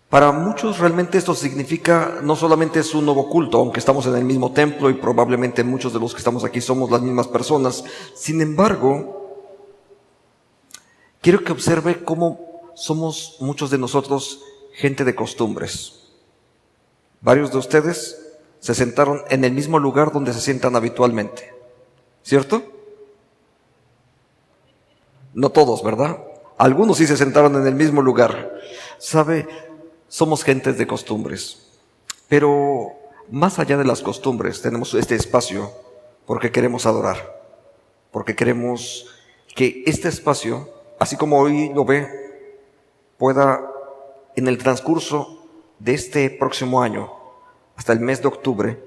Para muchos realmente esto significa, no solamente es un nuevo culto, aunque estamos en el mismo templo y probablemente muchos de los que estamos aquí somos las mismas personas. Sin embargo, quiero que observe cómo somos muchos de nosotros gente de costumbres. Varios de ustedes se sentaron en el mismo lugar donde se sientan habitualmente, ¿cierto? No todos, ¿verdad? Algunos sí se sentaron en el mismo lugar. ¿Sabe? Somos gentes de costumbres, pero más allá de las costumbres tenemos este espacio porque queremos adorar, porque queremos que este espacio, así como hoy lo ve, pueda en el transcurso de este próximo año, hasta el mes de octubre,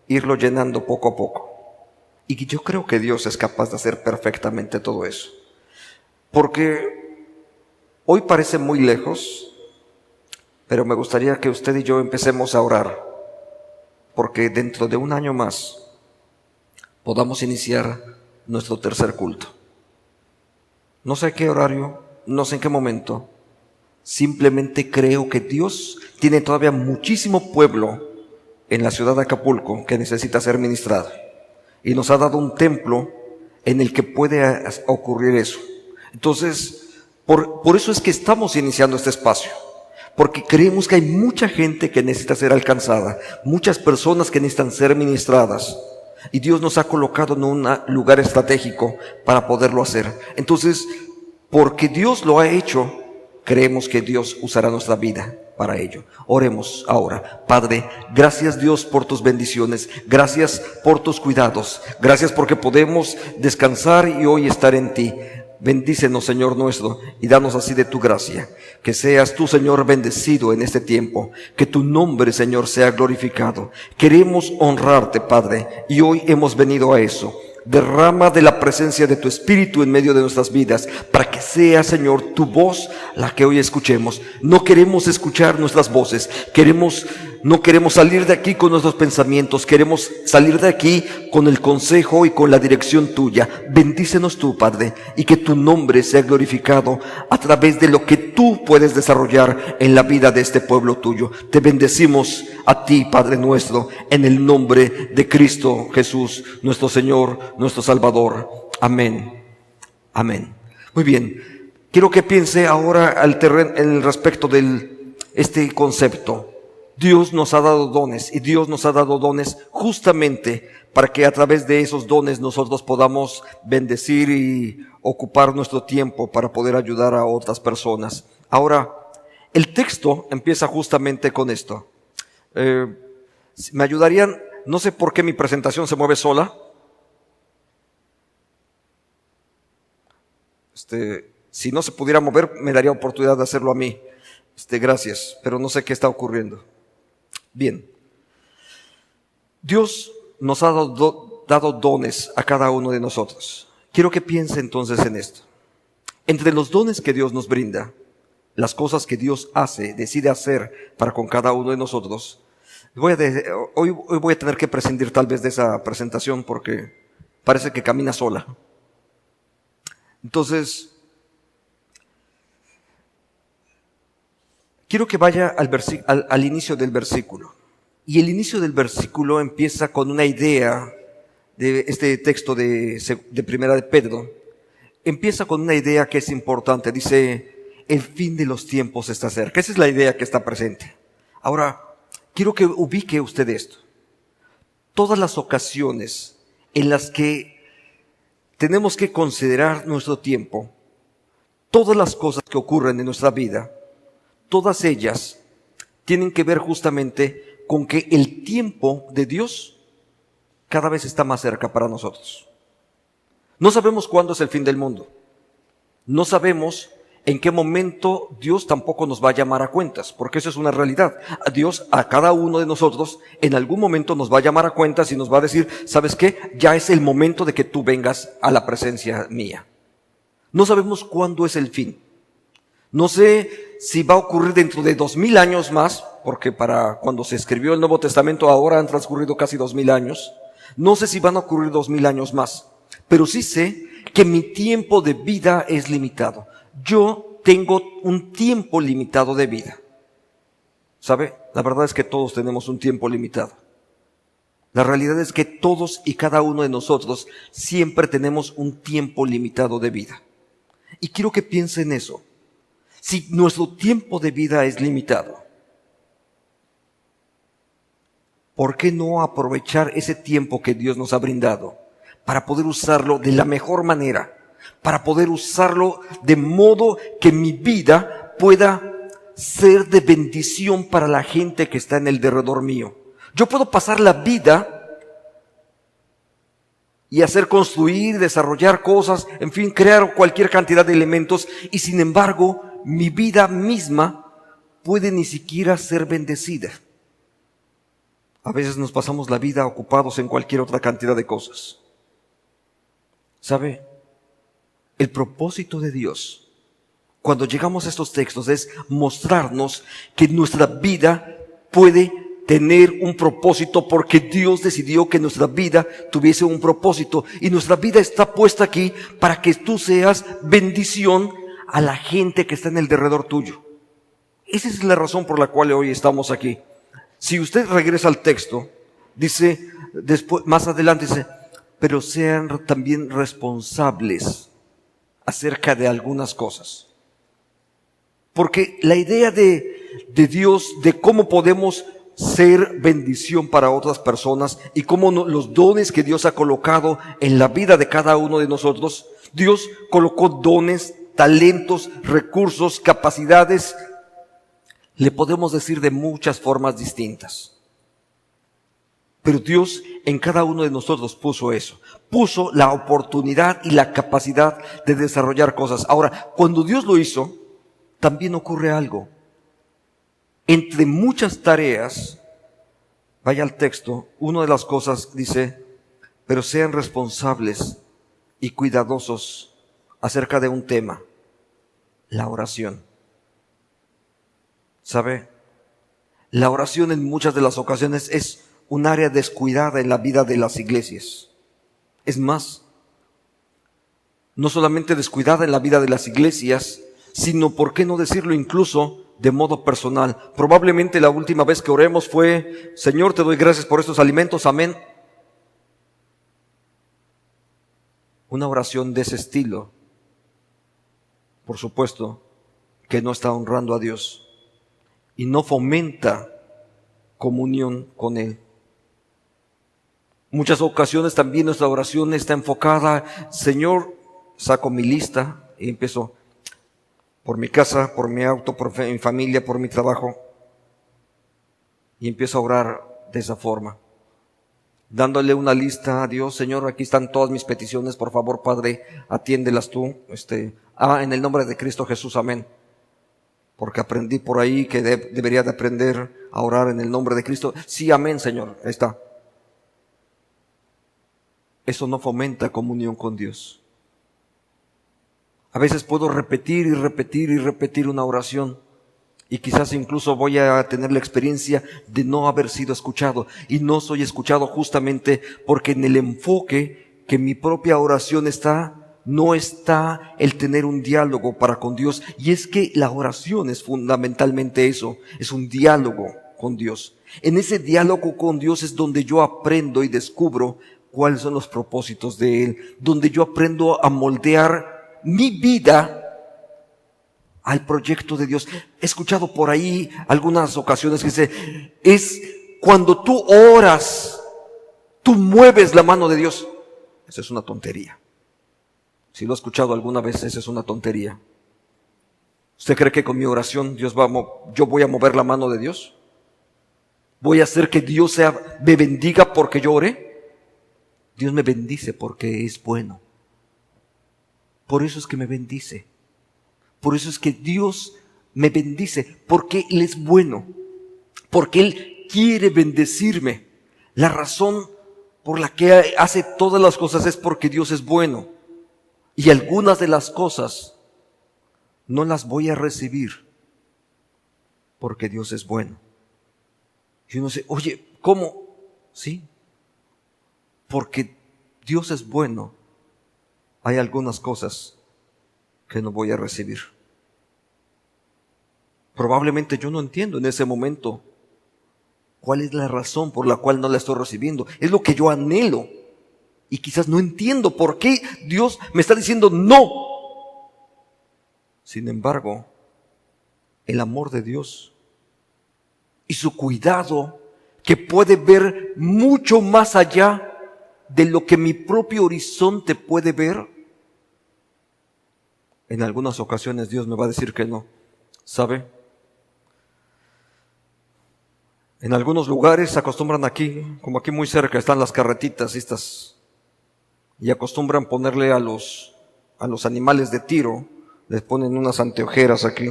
irlo llenando poco a poco. Y yo creo que Dios es capaz de hacer perfectamente todo eso, porque hoy parece muy lejos, pero me gustaría que usted y yo empecemos a orar, porque dentro de un año más podamos iniciar nuestro tercer culto. No sé qué horario, no sé en qué momento, simplemente creo que Dios tiene todavía muchísimo pueblo en la ciudad de Acapulco que necesita ser ministrado, y nos ha dado un templo en el que puede ocurrir eso. Entonces, por eso es que estamos iniciando este espacio, porque creemos que hay mucha gente que necesita ser alcanzada, muchas personas que necesitan ser ministradas, y Dios nos ha colocado en un lugar estratégico para poderlo hacer. Entonces, porque Dios lo ha hecho, creemos que Dios usará nuestra vida para ello. Oremos ahora. Padre, gracias Dios por tus bendiciones, gracias por tus cuidados, gracias porque podemos descansar y hoy estar en ti. Bendícenos, Señor nuestro, y danos así de tu gracia. Que seas tú, Señor, bendecido en este tiempo. Que tu nombre, Señor, sea glorificado. Queremos honrarte, Padre, y hoy hemos venido a eso. Derrama de la presencia de tu Espíritu en medio de nuestras vidas, para que sea, Señor, tu voz la que hoy escuchemos. No queremos escuchar nuestras voces, no queremos salir de aquí con nuestros pensamientos, queremos salir de aquí con el consejo y con la dirección tuya. Bendícenos tú, Padre, y que tu nombre sea glorificado a través de lo que tú puedes desarrollar en la vida de este pueblo tuyo. Te bendecimos a ti, Padre nuestro, en el nombre de Cristo Jesús, nuestro Señor, nuestro Salvador. Amén. Amén. Muy bien. Quiero que piense ahora en respecto de este concepto. Dios nos ha dado dones, y Dios nos ha dado dones justamente para que a través de esos dones nosotros podamos bendecir y ocupar nuestro tiempo para poder ayudar a otras personas. Ahora, el texto empieza justamente con esto. ¿Me ayudarían? No sé por qué mi presentación se mueve sola. Si no se pudiera mover, me daría oportunidad de hacerlo a mí. Gracias, pero no sé qué está ocurriendo. Bien. Dios nos ha dado dones a cada uno de nosotros. Quiero que piense entonces en esto. Entre los dones que Dios nos brinda, las cosas que Dios decide hacer para con cada uno de nosotros, hoy voy a tener que prescindir tal vez de esa presentación porque parece que camina sola. Entonces, quiero que vaya al inicio del versículo. Y el inicio del versículo empieza con una idea de este texto de Primera de Pedro. Empieza con una idea que es importante. Dice, el fin de los tiempos está cerca. Esa es la idea que está presente. Ahora, quiero que ubique usted esto. Todas las ocasiones en las que tenemos que considerar nuestro tiempo, todas las cosas que ocurren en nuestra vida, todas ellas tienen que ver justamente con que el tiempo de Dios cada vez está más cerca para nosotros. No sabemos cuándo es el fin del mundo. No sabemos en qué momento Dios tampoco nos va a llamar a cuentas, porque eso es una realidad. Dios a cada uno de nosotros en algún momento nos va a llamar a cuentas y nos va a decir, ¿sabes qué? Ya es el momento de que tú vengas a la presencia mía. No sabemos cuándo es el fin. No sé si va a ocurrir dentro de 2000 años más, porque para cuando se escribió el Nuevo Testamento ahora han transcurrido casi 2000 años. No sé si van a ocurrir 2000 años más, pero sí sé que mi tiempo de vida es limitado. Yo tengo un tiempo limitado de vida. ¿Sabe? La verdad es que todos tenemos un tiempo limitado. La realidad es que todos y cada uno de nosotros siempre tenemos un tiempo limitado de vida. Y quiero que piense en eso. Si nuestro tiempo de vida es limitado, ¿por qué no aprovechar ese tiempo que Dios nos ha brindado para poder usarlo de la mejor manera? Para poder usarlo de modo que mi vida pueda ser de bendición para la gente que está en el derredor mío. Yo puedo pasar la vida y hacer construir, desarrollar cosas, en fin, crear cualquier cantidad de elementos, y sin embargo, mi vida misma puede ni siquiera ser bendecida. A veces nos pasamos la vida ocupados en cualquier otra cantidad de cosas. ¿Sabe? El propósito de Dios, cuando llegamos a estos textos, es mostrarnos que nuestra vida puede tener un propósito, porque Dios decidió que nuestra vida tuviese un propósito, y nuestra vida está puesta aquí para que tú seas bendición a la gente que está en el derredor tuyo. Esa es la razón por la cual hoy estamos aquí. Si usted regresa al texto, dice, después, más adelante dice, pero sean también responsables acerca de algunas cosas. Porque la idea de Dios, de cómo podemos ser bendición para otras personas y cómo los dones que Dios ha colocado en la vida de cada uno de nosotros, Dios colocó dones, talentos, recursos, capacidades, le podemos decir de muchas formas distintas. Pero Dios en cada uno de nosotros puso eso, puso la oportunidad y la capacidad de desarrollar cosas. Ahora, cuando Dios lo hizo, también ocurre algo. Entre muchas tareas, vaya al texto, una de las cosas dice, pero sean responsables y cuidadosos acerca de un tema, la oración. ¿Sabe? La oración en muchas de las ocasiones es un área descuidada en la vida de las iglesias. Es más, no solamente descuidada en la vida de las iglesias, sino, ¿por qué no decirlo incluso de modo personal? Probablemente la última vez que oremos fue, Señor, te doy gracias por estos alimentos, amén. Una oración de ese estilo, por supuesto, que no está honrando a Dios y no fomenta comunión con Él. Muchas ocasiones también nuestra oración está enfocada, Señor, saco mi lista y empiezo por mi casa, por mi auto, por mi familia, por mi trabajo, y empiezo a orar de esa forma, dándole una lista a Dios. Señor, aquí están todas mis peticiones, por favor, Padre, atiéndelas tú. En el nombre de Cristo Jesús, amén. Porque aprendí por ahí que debería de aprender a orar en el nombre de Cristo. Sí, amén, Señor, ahí está. Eso no fomenta comunión con Dios. A veces puedo repetir y repetir y repetir una oración, y quizás incluso voy a tener la experiencia de no haber sido escuchado, y no soy escuchado justamente porque en el enfoque que mi propia oración no está el tener un diálogo para con Dios. Y es que la oración es fundamentalmente eso, es un diálogo con Dios. En ese diálogo con Dios es donde yo aprendo y descubro cuáles son los propósitos de Él, donde yo aprendo a moldear mi vida al proyecto de Dios. He escuchado por ahí algunas ocasiones que dice, es cuando tú oras, tú mueves la mano de Dios. Esa es una tontería. Si lo he escuchado alguna vez, esa es una tontería. ¿Usted cree que con mi oración yo voy a mover la mano de Dios? ¿Voy a hacer que Dios me bendiga porque yo oré? Dios me bendice porque es bueno. Por eso es que me bendice. Por eso es que Dios me bendice, porque Él es bueno, porque Él quiere bendecirme. La razón por la que hace todas las cosas es porque Dios es bueno. Y algunas de las cosas no las voy a recibir porque Dios es bueno. Y uno dice, oye, ¿cómo? Sí, porque Dios es bueno. Hay algunas cosas que no voy a recibir. Probablemente yo no entiendo en ese momento cuál es la razón por la cual no la estoy recibiendo. Es lo que yo anhelo. Y quizás no entiendo por qué Dios me está diciendo no. Sin embargo, el amor de Dios y su cuidado, que puede ver mucho más allá de lo que mi propio horizonte puede ver, en algunas ocasiones Dios me va a decir que no. ¿Sabe? En algunos lugares se acostumbran aquí, como aquí muy cerca están las carretitas estas, y acostumbran ponerle a los animales de tiro, les ponen unas anteojeras aquí,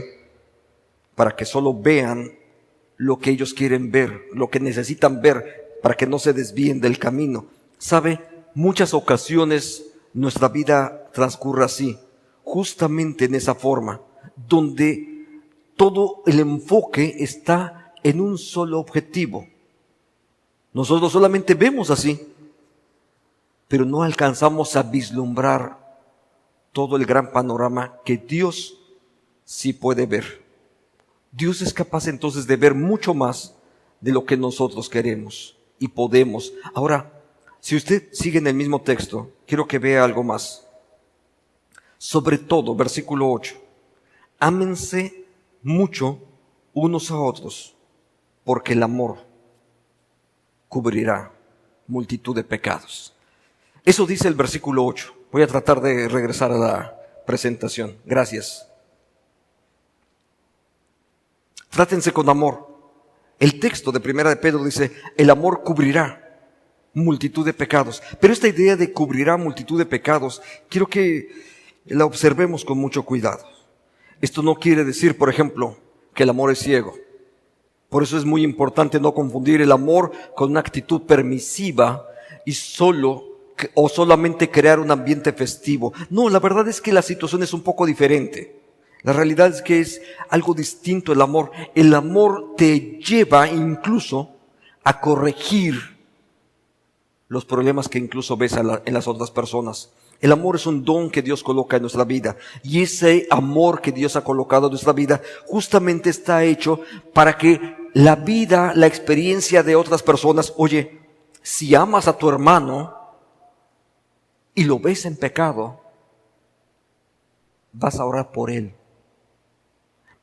para que solo vean lo que ellos quieren ver, lo que necesitan ver, para que no se desvíen del camino. ¿Sabe? Muchas ocasiones nuestra vida transcurre así, justamente en esa forma, donde todo el enfoque está en un solo objetivo. Nosotros solamente vemos así, pero no alcanzamos a vislumbrar todo el gran panorama que Dios sí puede ver. Dios es capaz entonces de ver mucho más de lo que nosotros queremos y podemos. Ahora, si usted sigue en el mismo texto, quiero que vea algo más. Sobre todo, versículo 8, ámense mucho unos a otros, porque el amor cubrirá multitud de pecados. Eso dice el versículo 8. Voy a tratar de regresar a la presentación. Gracias. Trátense con amor. El texto de Primera de Pedro dice, el amor cubrirá multitud de pecados. Pero esta idea de cubrirá multitud de pecados, quiero que la observemos con mucho cuidado. Esto no quiere decir, por ejemplo, que el amor es ciego. Por eso es muy importante no confundir el amor con una actitud permisiva y solamente crear un ambiente festivo. No, la verdad es que la situación es un poco diferente. La realidad es que es algo distinto el amor. El amor te lleva incluso a corregir los problemas que incluso ves en las otras personas. El amor es un don que Dios coloca en nuestra vida. Y ese amor que Dios ha colocado en nuestra vida justamente está hecho para que la vida, la experiencia de otras personas, oye, si amas a tu hermano y lo ves en pecado, vas a orar por él.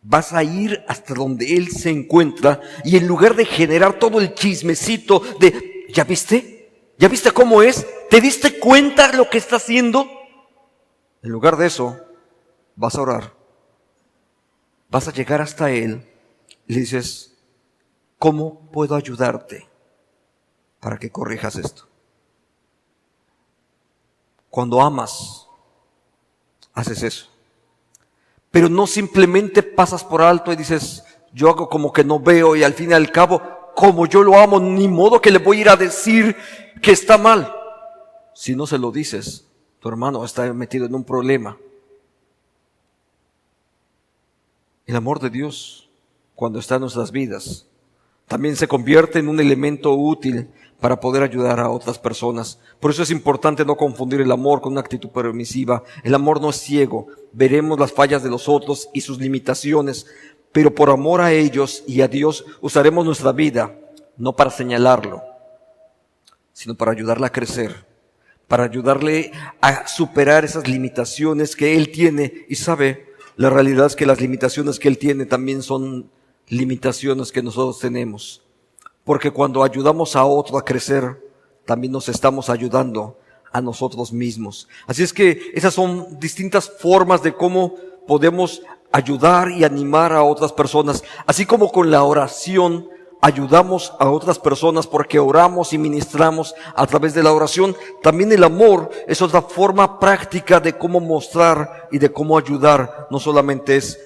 Vas a ir hasta donde él se encuentra y en lugar de generar todo el chismecito de, ¿ya viste? ¿Ya viste cómo es? ¿Te diste cuenta de lo que está haciendo? En lugar de eso, vas a orar. Vas a llegar hasta él y le dices, ¿cómo puedo ayudarte para que corrijas esto? Cuando amas, haces eso. Pero no simplemente pasas por alto y dices, yo hago como que no veo y al fin y al cabo, como yo lo amo, ni modo que le voy a ir a decir que está mal. Si no se lo dices, tu hermano está metido en un problema. El amor de Dios, cuando está en nuestras vidas, también se convierte en un elemento útil para poder ayudar a otras personas. Por eso es importante no confundir el amor con una actitud permisiva. El amor no es ciego. Veremos las fallas de los otros y sus limitaciones, pero por amor a ellos y a Dios usaremos nuestra vida, no para señalarlo, sino para ayudarle a crecer, para ayudarle a superar esas limitaciones que él tiene. Y sabe, la realidad es que las limitaciones que él tiene también son limitaciones que nosotros tenemos. Porque cuando ayudamos a otro a crecer, también nos estamos ayudando a nosotros mismos. Así es que esas son distintas formas de cómo podemos ayudar y animar a otras personas. Así como con la oración ayudamos a otras personas porque oramos y ministramos a través de la oración, también el amor es otra forma práctica de cómo mostrar y de cómo ayudar. No solamente es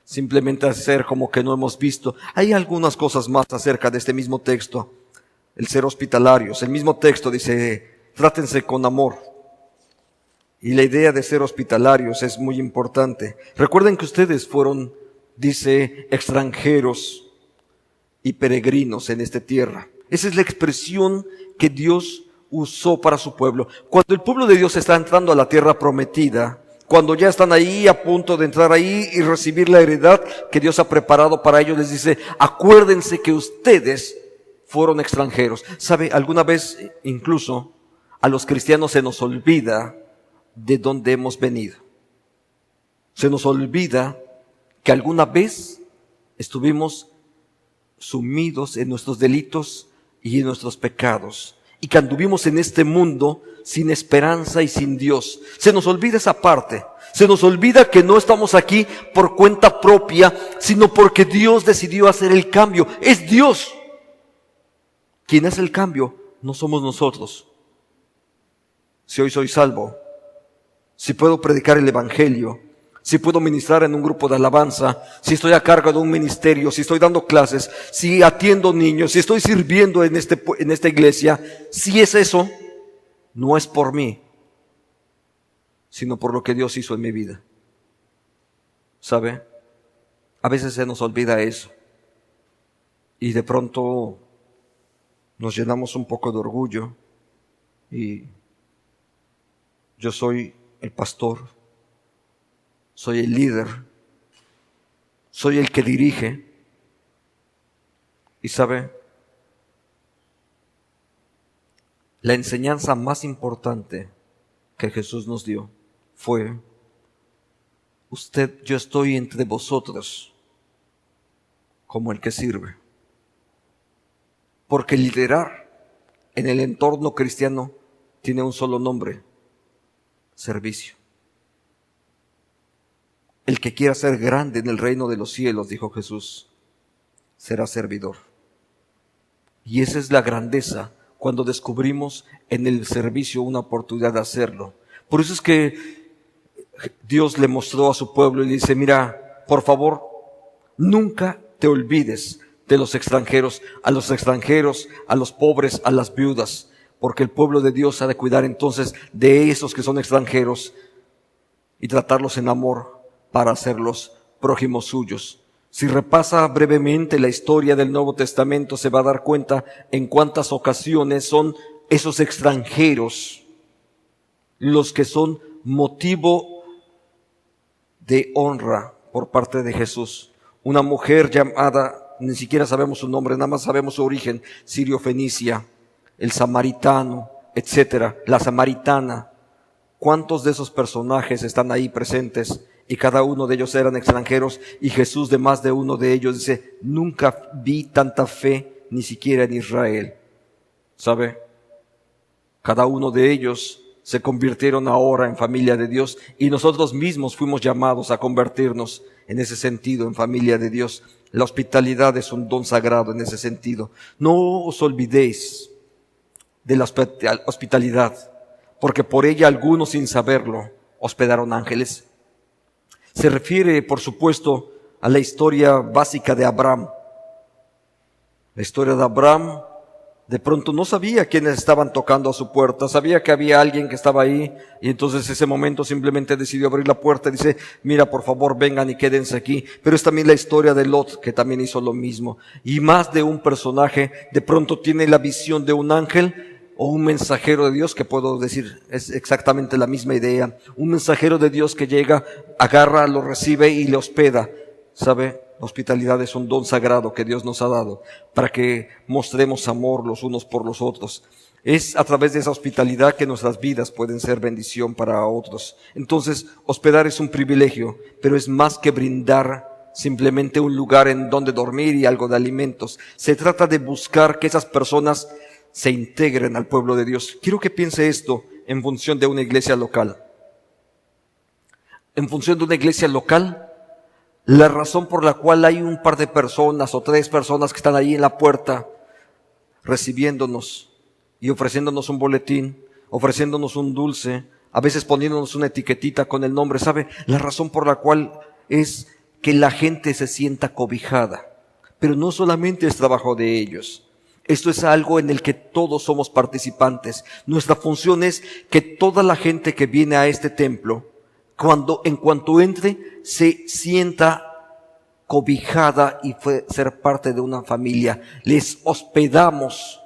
simplemente hacer como que no hemos visto. Hay algunas cosas más acerca de este mismo texto. El ser hospitalarios. El mismo texto dice, trátense con amor. Y la idea de ser hospitalarios es muy importante. Recuerden que ustedes fueron, dice, extranjeros y peregrinos en esta tierra. Esa es la expresión que Dios usó para su pueblo. Cuando el pueblo de Dios está entrando a la tierra prometida, Cuando ya están ahí a punto de entrar ahí y recibir la heredad que Dios ha preparado para ellos, les dice, acuérdense que ustedes fueron extranjeros. ¿Sabe? Alguna vez incluso a los cristianos se nos olvida de dónde hemos venido. Se nos olvida que alguna vez estuvimos sumidos en nuestros delitos y en nuestros pecados, y que anduvimos en este mundo sin esperanza y sin Dios. Se nos olvida esa parte. Se nos olvida que no estamos aquí por cuenta propia, sino porque Dios decidió hacer el cambio. Es Dios quien hace el cambio, no somos nosotros. Si hoy soy salvo, si puedo predicar el evangelio, si puedo ministrar en un grupo de alabanza, si estoy a cargo de un ministerio, si estoy dando clases, si atiendo niños, si estoy sirviendo en esta iglesia, si es eso, no es por mí, sino por lo que Dios hizo en mi vida. ¿Sabe? A veces se nos olvida eso. Y de pronto nos llenamos un poco de orgullo. Y yo soy el pastor, soy el líder, soy el que dirige. Y ¿sabe? La enseñanza más importante que Jesús nos dio fue: yo estoy entre vosotros como el que sirve. Porque liderar en el entorno cristiano tiene un solo nombre: servicio. El que quiera ser grande en el reino de los cielos, dijo Jesús, será servidor. Y esa es la grandeza, cuando descubrimos en el servicio una oportunidad de hacerlo. Por eso es que Dios le mostró a su pueblo y le dice: mira, por favor, nunca te olvides de los extranjeros, a los pobres, a las viudas, porque el pueblo de Dios ha de cuidar entonces de esos que son extranjeros y tratarlos en amor para hacerlos prójimos suyos. Si repasa brevemente la historia del Nuevo Testamento, se va a dar cuenta en cuántas ocasiones son esos extranjeros los que son motivo de honra por parte de Jesús. Una mujer llamada, ni siquiera sabemos su nombre, nada más sabemos su origen, Sirio-Fenicia, el samaritano, etcétera, la samaritana. ¿Cuántos de esos personajes están ahí presentes? Y cada uno de ellos eran extranjeros, y Jesús de más de uno de ellos dice: nunca vi tanta fe, ni siquiera en Israel. ¿Sabe? Cada uno de ellos se convirtieron ahora en familia de Dios, y nosotros mismos fuimos llamados a convertirnos en ese sentido, en familia de Dios. La hospitalidad es un don sagrado en ese sentido. No os olvidéis de la hospitalidad, porque por ella algunos, sin saberlo, hospedaron ángeles. Se refiere, por supuesto, a la historia básica de Abraham. La historia de Abraham, de pronto no sabía quiénes estaban tocando a su puerta, sabía que había alguien que estaba ahí, y entonces ese momento simplemente decidió abrir la puerta y dice: mira, por favor, vengan y quédense aquí. Pero es también la historia de Lot, que también hizo lo mismo. Y más de un personaje de pronto tiene la visión de un ángel o un mensajero de Dios, que puedo decir es exactamente la misma idea. Un mensajero de Dios que llega, agarra, lo recibe y le hospeda. ¿Sabe? La hospitalidad es un don sagrado que Dios nos ha dado para que mostremos amor los unos por los otros. Es a través de esa hospitalidad que nuestras vidas pueden ser bendición para otros. Entonces, hospedar es un privilegio, pero es más que brindar simplemente un lugar en donde dormir y algo de alimentos. Se trata de buscar que esas personas se integren al pueblo de Dios. Quiero que piense esto en función de una iglesia local. En función de una iglesia local, la razón por la cual hay un par de personas o 3 personas que están ahí en la puerta recibiéndonos y ofreciéndonos un boletín, ofreciéndonos un dulce, a veces poniéndonos una etiquetita con el nombre, ¿sabe? La razón por la cual es que la gente se sienta cobijada. Pero no solamente es trabajo de ellos. Esto es algo en el que todos somos participantes. Nuestra función es que toda la gente que viene a este templo, en cuanto entre, se sienta cobijada y ser parte de una familia. Les hospedamos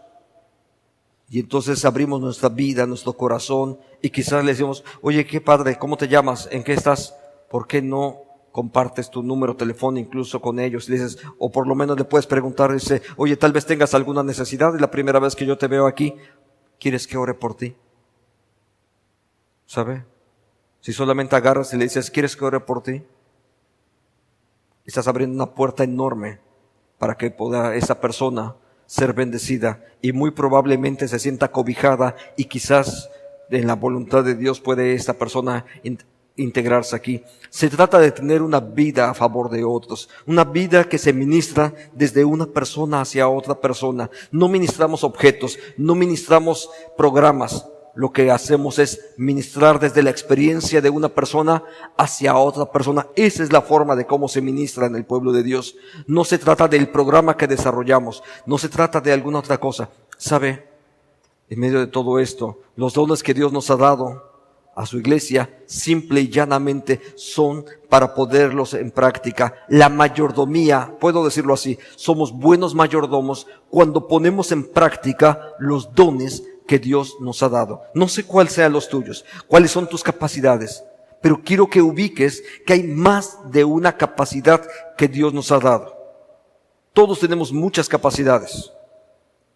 Y entonces abrimos nuestra vida, nuestro corazón, y quizás le decimos, oye, ¿qué padre? ¿Cómo te llamas? ¿En qué estás? ¿Por qué no compartes tu número de teléfono incluso con ellos? Y le dices, o por lo menos le puedes preguntar, dice, oye, tal vez tengas alguna necesidad, es la primera vez que yo te veo aquí, ¿quieres que ore por ti? ¿Sabe? Si solamente agarras y le dices, ¿quieres que ore por ti? Estás abriendo una puerta enorme para que pueda esa persona ser bendecida y muy probablemente se sienta cobijada y quizás en la voluntad de Dios puede esta persona integrarse aquí. Se trata de tener una vida a favor de otros, una vida que se ministra desde una persona hacia otra persona. No ministramos objetos, no ministramos programas. Lo que hacemos es ministrar desde la experiencia de una persona hacia otra persona. Esa es la forma de cómo se ministra en el pueblo de Dios. No se trata del programa que desarrollamos, no se trata de alguna otra cosa. ¿Sabe? En medio de todo esto, los dones que Dios nos ha dado a su iglesia, simple y llanamente, son para ponerlos en práctica. La mayordomía, puedo decirlo así, somos buenos mayordomos cuando ponemos en práctica los dones que Dios nos ha dado. No sé cuáles sean los tuyos, cuáles son tus capacidades, pero quiero que ubiques que hay más de una capacidad que Dios nos ha dado. Todos tenemos muchas capacidades,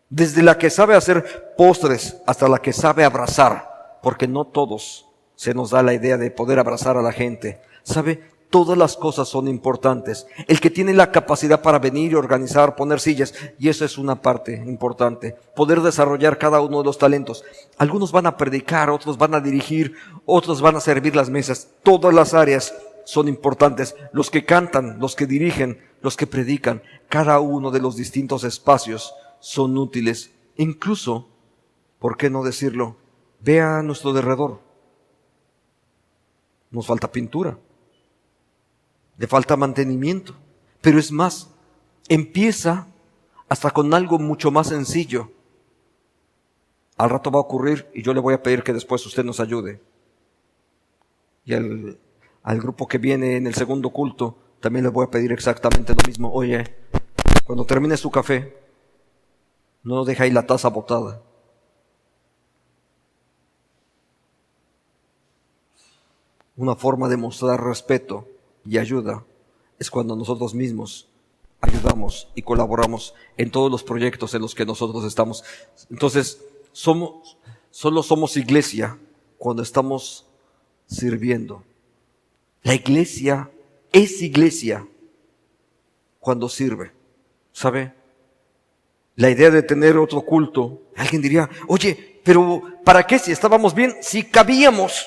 desde la que sabe hacer postres hasta la que sabe abrazar, porque no todos se nos da la idea de poder abrazar a la gente. ¿Sabe? Todas las cosas son importantes. El que tiene la capacidad para venir y organizar, poner sillas, y eso es una parte importante. Poder desarrollar cada uno de los talentos. Algunos van a predicar, otros van a dirigir, otros van a servir las mesas. Todas las áreas son importantes. Los que cantan, los que dirigen, los que predican, cada uno de los distintos espacios son útiles. Incluso, ¿por qué no decirlo? Vea a nuestro derredor. Nos falta pintura. Le falta mantenimiento, pero es más, empieza hasta con algo mucho más sencillo. Al rato va a ocurrir y yo le voy a pedir que después usted nos ayude. Y al grupo que viene en el segundo culto, también le voy a pedir exactamente lo mismo. Oye, cuando termine su café, no deje ahí la taza botada. Una forma de mostrar respeto y ayuda es cuando nosotros mismos ayudamos y colaboramos en todos los proyectos en los que nosotros estamos. Entonces, solo somos iglesia cuando estamos sirviendo. La iglesia es iglesia cuando sirve. ¿Sabe? La idea de tener otro culto, alguien diría, oye, pero ¿para qué si estábamos bien? Si cabíamos.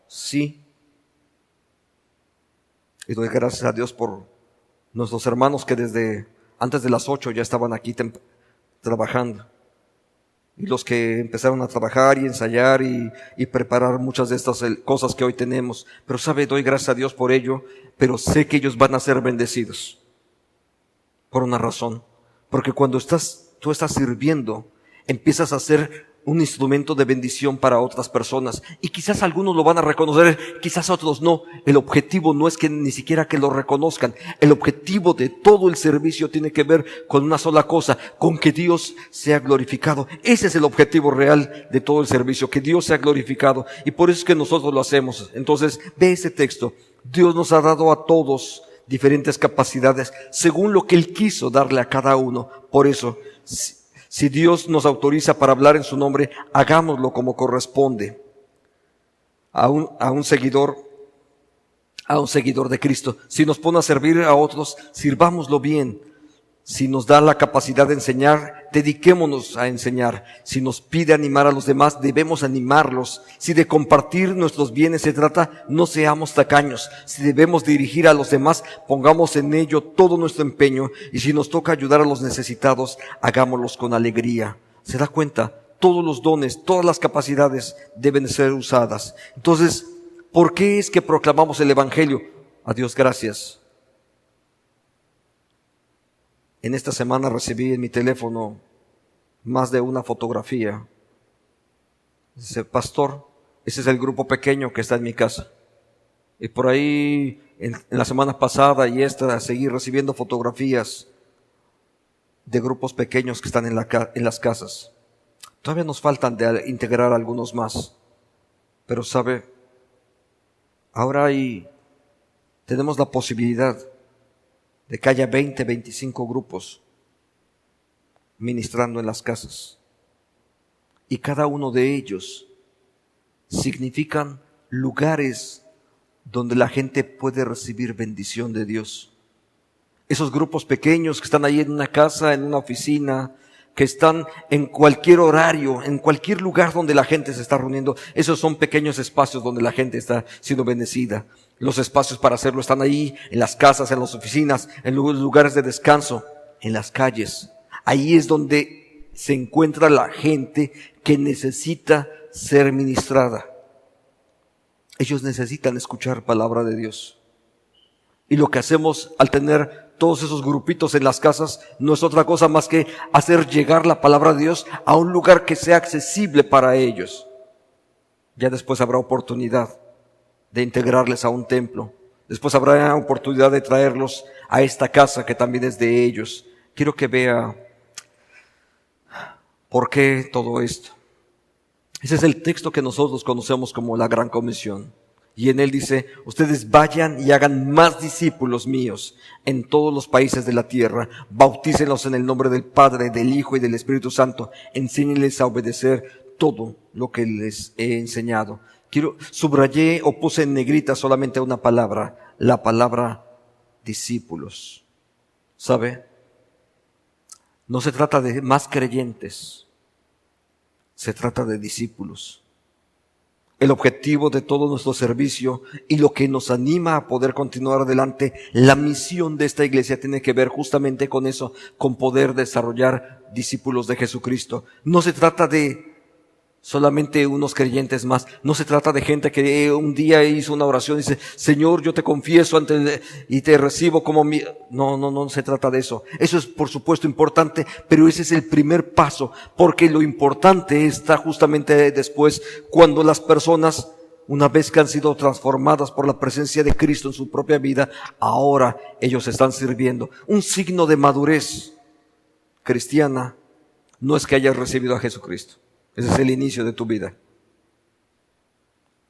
Sí. Y doy gracias a Dios por nuestros hermanos que desde antes de las 8 ya estaban aquí trabajando. Y los que empezaron a trabajar y ensayar y preparar muchas de estas cosas que hoy tenemos. Pero sabe, doy gracias a Dios por ello, pero sé que ellos van a ser bendecidos. Por una razón. Porque cuando tú estás sirviendo, empiezas a ser un instrumento de bendición para otras personas. Y quizás algunos lo van a reconocer, quizás otros no. El objetivo no es que ni siquiera que lo reconozcan. El objetivo de todo el servicio tiene que ver con una sola cosa, con que Dios sea glorificado. Ese es el objetivo real de todo el servicio, que Dios sea glorificado. Y por eso es que nosotros lo hacemos. Entonces, ve ese texto. Dios nos ha dado a todos diferentes capacidades, según lo que Él quiso darle a cada uno. Por eso, si Dios nos autoriza para hablar en su nombre, hagámoslo como corresponde a un seguidor de Cristo. Si nos pone a servir a otros, sirvámoslo bien. Si nos da la capacidad de enseñar, dediquémonos a enseñar. Si nos pide animar a los demás, debemos animarlos. Si de compartir nuestros bienes se trata, no seamos tacaños. Si debemos dirigir a los demás, pongamos en ello todo nuestro empeño. Y si nos toca ayudar a los necesitados, hagámoslos con alegría. ¿Se da cuenta? Todos los dones, todas las capacidades deben ser usadas. Entonces, ¿por qué es que proclamamos el Evangelio? A Dios gracias. En esta semana recibí en mi teléfono más de una fotografía. Dice, pastor, ese es el grupo pequeño que está en mi casa. Y por ahí, en la semana pasada y esta, seguí recibiendo fotografías de grupos pequeños que están en las casas. Todavía nos faltan de integrar algunos más. Pero sabe, ahora tenemos la posibilidad de que haya 20, 25 grupos ministrando en las casas. Y cada uno de ellos significan lugares donde la gente puede recibir bendición de Dios. Esos grupos pequeños que están ahí en una casa, en una oficina, que están en cualquier horario, en cualquier lugar donde la gente se está reuniendo, esos son pequeños espacios donde la gente está siendo bendecida. Los espacios para hacerlo están ahí, en las casas, en las oficinas, en los lugares de descanso, en las calles. Ahí es donde se encuentra la gente que necesita ser ministrada. Ellos necesitan escuchar palabra de Dios. Y lo que hacemos al tener todos esos grupitos en las casas no es otra cosa más que hacer llegar la palabra de Dios a un lugar que sea accesible para ellos. Ya después habrá oportunidad de integrarles a un templo. Después habrá oportunidad de traerlos a esta casa que también es de ellos. Quiero que vea por qué todo esto. Ese es el texto que nosotros conocemos como la Gran Comisión. Y en él dice, ustedes vayan y hagan más discípulos míos en todos los países de la tierra. Bautícenlos en el nombre del Padre, del Hijo y del Espíritu Santo. Enséñenles a obedecer todo lo que les he enseñado. Subrayé o puse en negrita solamente una palabra, la palabra discípulos. ¿Sabe? No se trata de más creyentes, se trata de discípulos. El objetivo de todo nuestro servicio y lo que nos anima a poder continuar adelante, la misión de esta iglesia tiene que ver justamente con eso, con poder desarrollar discípulos de Jesucristo. No se trata de solamente unos creyentes más, no se trata de gente que un día hizo una oración y dice, Señor, yo te confieso y te recibo como mi... No se trata de eso. Eso es por supuesto importante, pero ese es el primer paso, porque lo importante está justamente después, cuando las personas, una vez que han sido transformadas por la presencia de Cristo en su propia vida, ahora ellos están sirviendo. Un signo de madurez cristiana no es que hayas recibido a Jesucristo. Ese es el inicio de tu vida.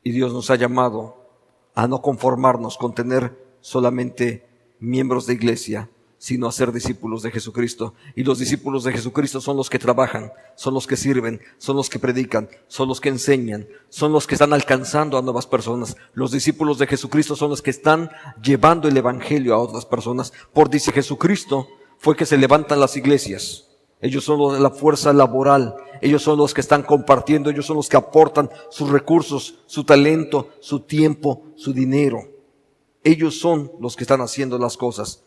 Y Dios nos ha llamado a no conformarnos con tener solamente miembros de iglesia, sino a ser discípulos de Jesucristo. Y los discípulos de Jesucristo son los que trabajan, son los que sirven, son los que predican, son los que enseñan, son los que están alcanzando a nuevas personas. Los discípulos de Jesucristo son los que están llevando el evangelio a otras personas. Por dice Jesucristo fue que se levantan las iglesias. Ellos son la fuerza laboral, ellos son los que están compartiendo, ellos son los que aportan sus recursos, su talento, su tiempo, su dinero. Ellos son los que están haciendo las cosas.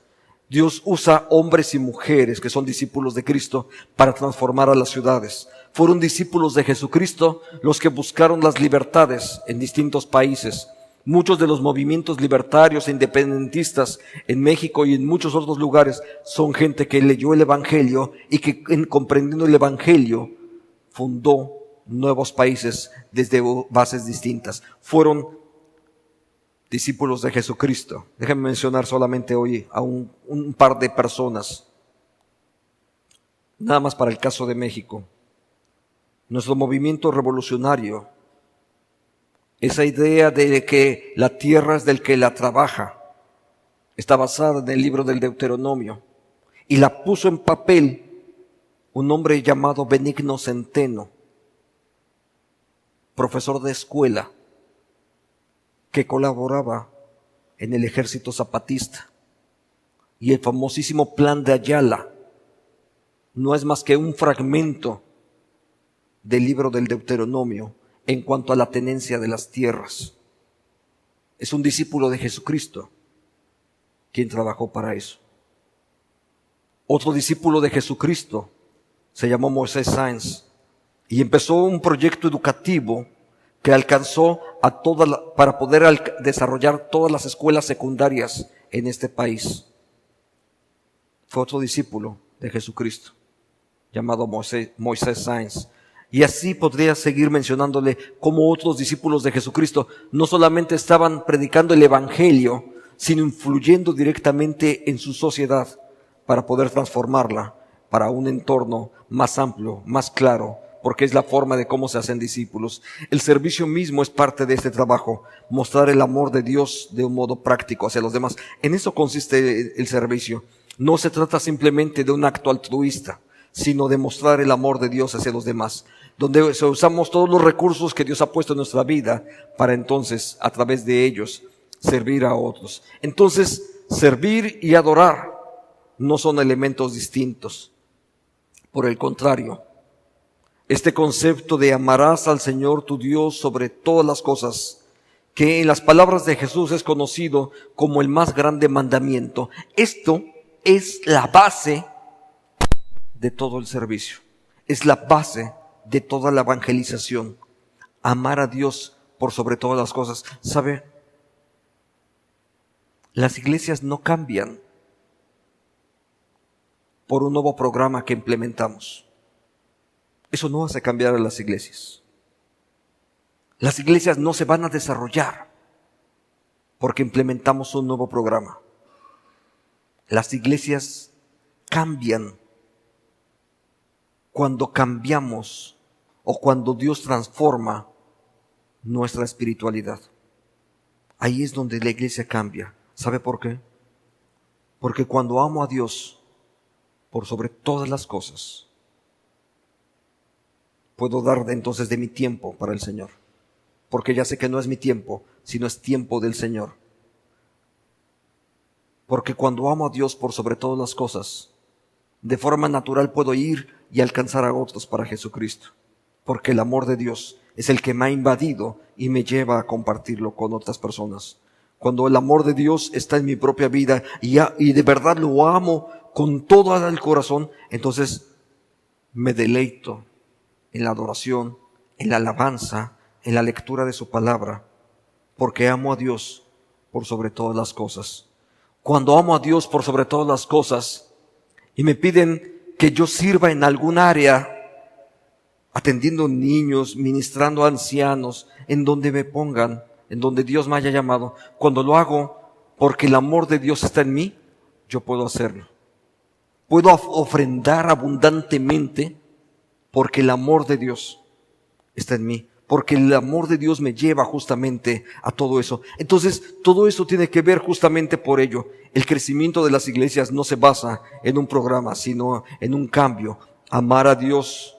Dios usa hombres y mujeres que son discípulos de Cristo para transformar a las ciudades. Fueron discípulos de Jesucristo los que buscaron las libertades en distintos países. Muchos de los movimientos libertarios e independentistas en México y en muchos otros lugares son gente que leyó el Evangelio y que comprendiendo el Evangelio fundó nuevos países desde bases distintas. Fueron discípulos de Jesucristo. Déjenme mencionar solamente hoy a un par de personas. Nada más para el caso de México. Nuestro movimiento revolucionario, esa idea de que la tierra es del que la trabaja, está basada en el libro del Deuteronomio y la puso en papel un hombre llamado Benigno Centeno, profesor de escuela que colaboraba en el ejército zapatista. Y el famosísimo Plan de Ayala no es más que un fragmento del libro del Deuteronomio en cuanto a la tenencia de las tierras. Es un discípulo de Jesucristo quien trabajó para eso. Otro discípulo de Jesucristo se llamó Moisés Sáenz y empezó un proyecto educativo que alcanzó para poder desarrollar todas las escuelas secundarias en este país. Fue otro discípulo de Jesucristo llamado Moisés Sáenz. Y así podría seguir mencionándole cómo otros discípulos de Jesucristo no solamente estaban predicando el Evangelio, sino influyendo directamente en su sociedad para poder transformarla para un entorno más amplio, más claro, porque es la forma de cómo se hacen discípulos. El servicio mismo es parte de este trabajo, mostrar el amor de Dios de un modo práctico hacia los demás. En eso consiste el servicio. No se trata simplemente de un acto altruista, sino de mostrar el amor de Dios hacia los demás, donde usamos todos los recursos que Dios ha puesto en nuestra vida para entonces, a través de ellos, servir a otros. Entonces, servir y adorar no son elementos distintos. Por el contrario, este concepto de amarás al Señor tu Dios sobre todas las cosas, que en las palabras de Jesús es conocido como el más grande mandamiento, esto es la base de todo el servicio. Es la base de toda la evangelización. Amar a Dios por sobre todas las cosas. ¿Sabe? Las iglesias no cambian por un nuevo programa que implementamos. Eso no hace cambiar a las iglesias. Las iglesias no se van a desarrollar porque implementamos un nuevo programa. Las iglesias cambian cuando cambiamos o cuando Dios transforma nuestra espiritualidad. Ahí es donde la iglesia cambia. ¿Sabe por qué? Porque cuando amo a Dios por sobre todas las cosas, puedo dar entonces de mi tiempo para el Señor. Porque ya sé que no es mi tiempo, sino es tiempo del Señor. Porque cuando amo a Dios por sobre todas las cosas, de forma natural puedo ir y alcanzar a otros para Jesucristo. Porque el amor de Dios es el que me ha invadido y me lleva a compartirlo con otras personas. Cuando el amor de Dios está en mi propia vida y de verdad lo amo con todo el corazón, entonces me deleito en la adoración, en la alabanza, en la lectura de su palabra, porque amo a Dios por sobre todas las cosas. Cuando amo a Dios por sobre todas las cosas y me piden que yo sirva en algún área, atendiendo niños, ministrando a ancianos, en donde me pongan, en donde Dios me haya llamado, cuando lo hago porque el amor de Dios está en mí, yo puedo hacerlo. Puedo ofrendar abundantemente porque el amor de Dios está en mí, porque el amor de Dios me lleva justamente a todo eso. Entonces, todo eso tiene que ver justamente por ello. El crecimiento de las iglesias no se basa en un programa, sino en un cambio. Amar a Dios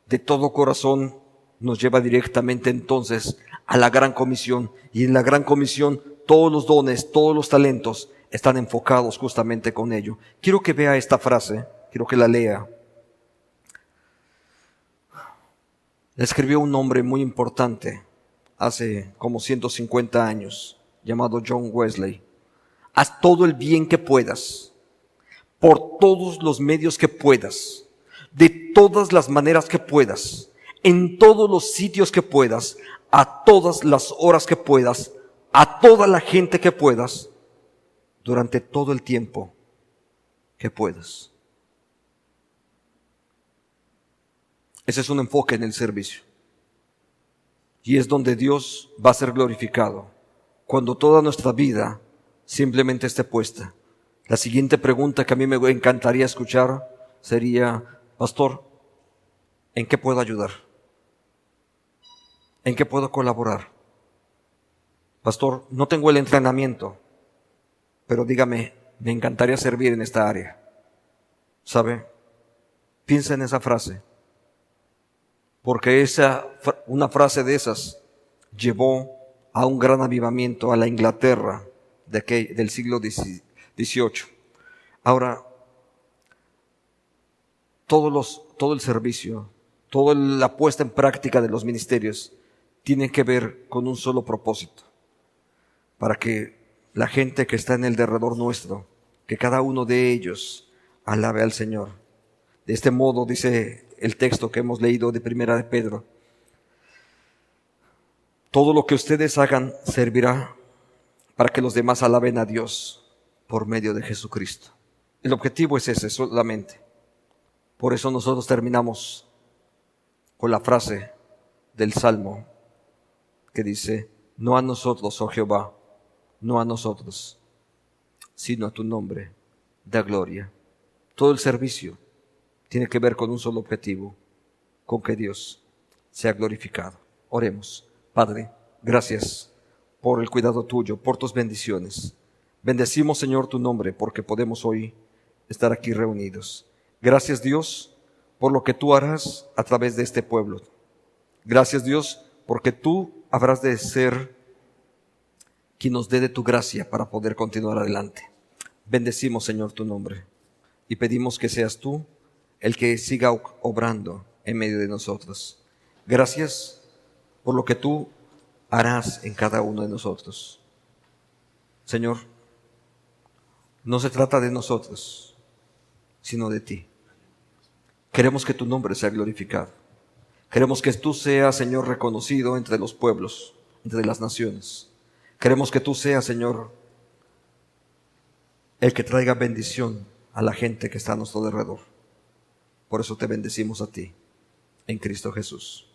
de todo corazón nos lleva directamente entonces a la gran comisión. Y en la gran comisión todos los dones, todos los talentos están enfocados justamente con ello. Quiero que vea esta frase, quiero que la lea. La escribió un hombre muy importante hace como 150 años, llamado John Wesley. Haz todo el bien que puedas, por todos los medios que puedas, de todas las maneras que puedas, en todos los sitios que puedas, a todas las horas que puedas, a toda la gente que puedas, durante todo el tiempo que puedas. Ese es un enfoque en el servicio. Y es donde Dios va a ser glorificado, cuando toda nuestra vida simplemente esté puesta. La siguiente pregunta que a mí me encantaría escuchar sería: pastor, ¿en qué puedo ayudar? ¿En qué puedo colaborar? Pastor, no tengo el entrenamiento, pero dígame, me encantaría servir en esta área. ¿Sabe? Piensa en esa frase. Porque una frase de esas llevó a un gran avivamiento a la Inglaterra del siglo XVIII. Ahora, todo el servicio, toda la puesta en práctica de los ministerios tiene que ver con un solo propósito: para que la gente que está en el derredor nuestro, que cada uno de ellos alabe al Señor. De este modo, dice el texto que hemos leído de Primera de Pedro, todo lo que ustedes hagan servirá para que los demás alaben a Dios por medio de Jesucristo. El objetivo es ese solamente. Por eso nosotros terminamos con la frase del Salmo que dice: no a nosotros, oh Jehová, no a nosotros, sino a tu nombre da gloria. Todo el servicio tiene que ver con un solo objetivo: con que Dios sea glorificado. Oremos. Padre, gracias por el cuidado tuyo, por tus bendiciones. Bendecimos, Señor, tu nombre porque podemos hoy estar aquí reunidos. Gracias, Dios, por lo que tú harás a través de este pueblo. Gracias, Dios, porque tú habrás de ser quien nos dé de tu gracia para poder continuar adelante. Bendecimos, Señor, tu nombre y pedimos que seas tú el que siga obrando en medio de nosotros. Gracias por lo que tú harás en cada uno de nosotros. Señor, no se trata de nosotros, sino de ti. Queremos que tu nombre sea glorificado. Queremos que tú seas, Señor, reconocido entre los pueblos, entre las naciones. Queremos que tú seas, Señor, el que traiga bendición a la gente que está a nuestro alrededor. Por eso te bendecimos a ti, en Cristo Jesús.